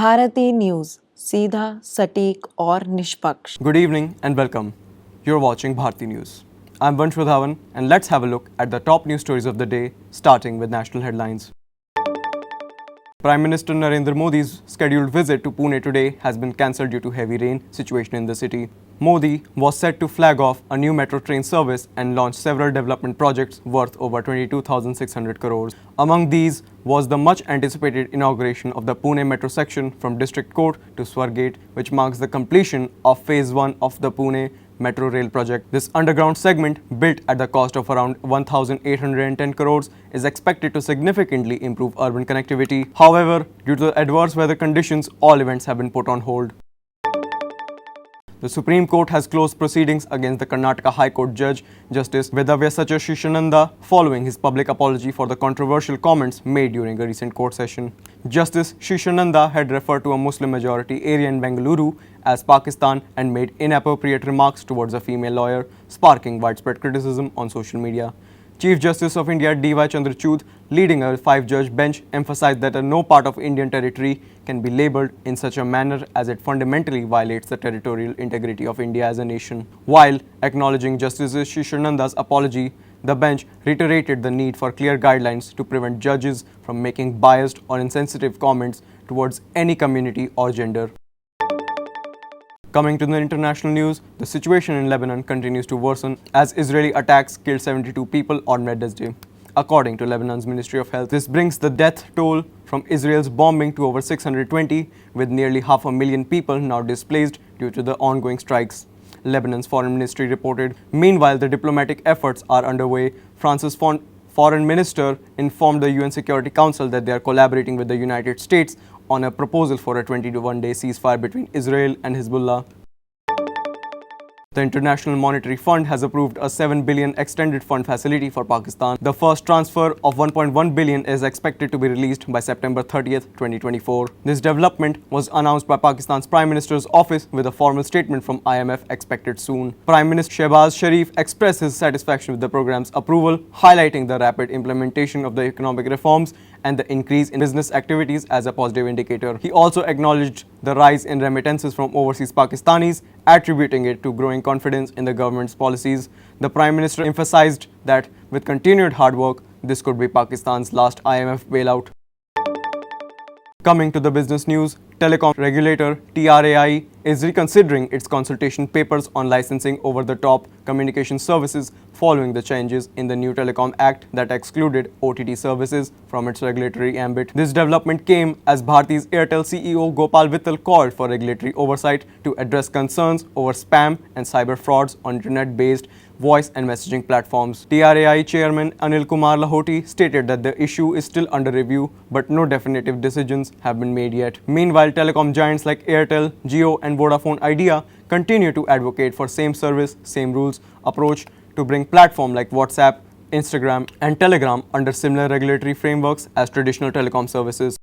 Bharti news, सीधा, सटीक और निष्पक्ष। Good evening and welcome. You're watching Bharti News. I'm Vansh Vadhavan and let's have a look at the top news stories of the day, starting with national headlines. Prime Minister Narendra Modi's scheduled visit to Pune today has been cancelled due to heavy rain situation in the city. Modi was set to flag off a new metro train service and launch several development projects worth over 22,600 crores. Among these was the much anticipated inauguration of the Pune metro section from District Court to Swargate, which marks the completion of phase 1 of the Pune Metro Rail project. This underground segment, built at the cost of around 1,810 crores, is expected to significantly improve urban connectivity. However, due to the adverse weather conditions, all events have been put on hold. The Supreme Court has closed proceedings against the Karnataka High Court judge, Justice Vedavya Sachishishananda, following his public apology for the controversial comments made during a recent court session. Justice Shishananda had referred to a Muslim-majority area in Bengaluru as Pakistan and made inappropriate remarks towards a female lawyer, sparking widespread criticism on social media. Chief Justice of India D.Y. Chandrachud, leading a 5-judge bench, emphasized that no part of Indian territory can be labelled in such a manner as it fundamentally violates the territorial integrity of India as a nation. While acknowledging Justice Shishananda's apology, the bench reiterated the need for clear guidelines to prevent judges from making biased or insensitive comments towards any community or gender. Coming to the international news, the situation in Lebanon continues to worsen as Israeli attacks killed 72 people on Wednesday. According to Lebanon's Ministry of Health, this brings the death toll from Israel's bombing to over 620, with nearly 500,000 people now displaced due to the ongoing strikes. Lebanon's foreign ministry reported. Meanwhile, the diplomatic efforts are underway. France's foreign minister informed the UN Security Council that they are collaborating with the United States on a proposal for a 21-day ceasefire between Israel and Hezbollah. The International Monetary Fund has approved a 7 billion extended fund facility for Pakistan. The first transfer of 1.1 billion is expected to be released by September 30th, 2024. This development was announced by Pakistan's Prime Minister's office, with a formal statement from IMF expected soon. Prime Minister Shehbaz Sharif expressed his satisfaction with the program's approval, highlighting the rapid implementation of the economic reforms and the increase in business activities as a positive indicator. He also acknowledged the rise in remittances from overseas Pakistanis, attributing it to growing confidence in the government's policies. The Prime Minister emphasized that with continued hard work, this could be Pakistan's last IMF bailout. Coming to the business news, telecom regulator TRAI is reconsidering its consultation papers on licensing over-the-top communication services following the changes in the new Telecom Act that excluded OTT services from its regulatory ambit. This development came as Bharti's Airtel CEO Gopal Vittal called for regulatory oversight to address concerns over spam and cyber frauds on internet-based voice and messaging platforms. TRAI Chairman Anil Kumar Lahoti stated that the issue is still under review, but no definitive decisions have been made yet. Meanwhile, telecom giants like Airtel, Jio and Vodafone Idea continue to advocate for same service, same rules approach to bring platforms like WhatsApp, Instagram and Telegram under similar regulatory frameworks as traditional telecom services.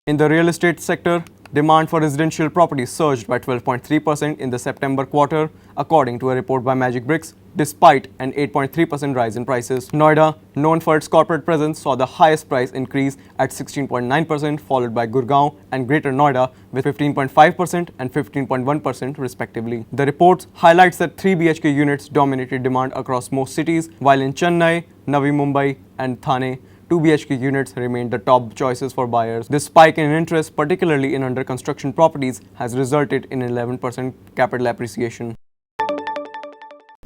In the real estate sector, demand for residential properties surged by 12.3% in the September quarter, according to a report by Magic Bricks, despite an 8.3% rise in prices. Noida, known for its corporate presence, saw the highest price increase at 16.9%, followed by Gurgaon and Greater Noida with 15.5% and 15.1% respectively. The report highlights that 3 BHK units dominated demand across most cities, while in Chennai, Navi Mumbai and Thane, 2 BHK units remained the top choices for buyers. This spike in interest, particularly in under-construction properties, has resulted in 11% capital appreciation.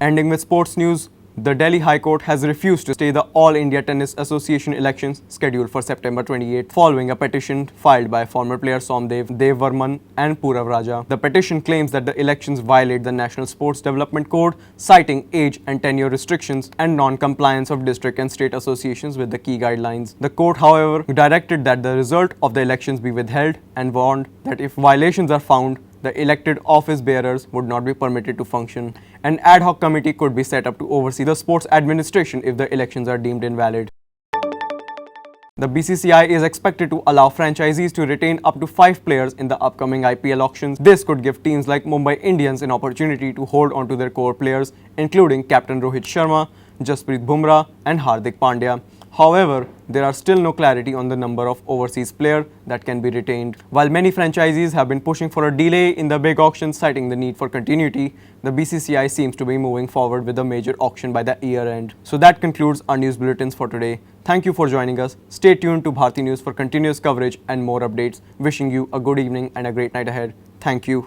Ending with sports news, the Delhi High Court has refused to stay the All India Tennis Association elections scheduled for September 28, following a petition filed by former player Somdev, Dev Varman and Purav Raja. The petition claims that the elections violate the National Sports Development Code, citing age and tenure restrictions and non-compliance of district and state associations with the key guidelines. The court, however, directed that the result of the elections be withheld and warned that if violations are found, the elected office bearers would not be permitted to function. An ad hoc committee could be set up to oversee the sports administration if the elections are deemed invalid. The BCCI is expected to allow franchisees to retain up to 5 players in the upcoming IPL auctions. This could give teams like Mumbai Indians an opportunity to hold on to their core players, including captain Rohit Sharma, Jasprit Bumrah and Hardik Pandya. However, there are still no clarity on the number of overseas players that can be retained. While many franchisees have been pushing for a delay in the big auction, citing the need for continuity, the BCCI seems to be moving forward with a major auction by the year end. So that concludes our news bulletins for today. Thank you for joining us. Stay tuned to Bharti News for continuous coverage and more updates. Wishing you a good evening and a great night ahead. Thank you.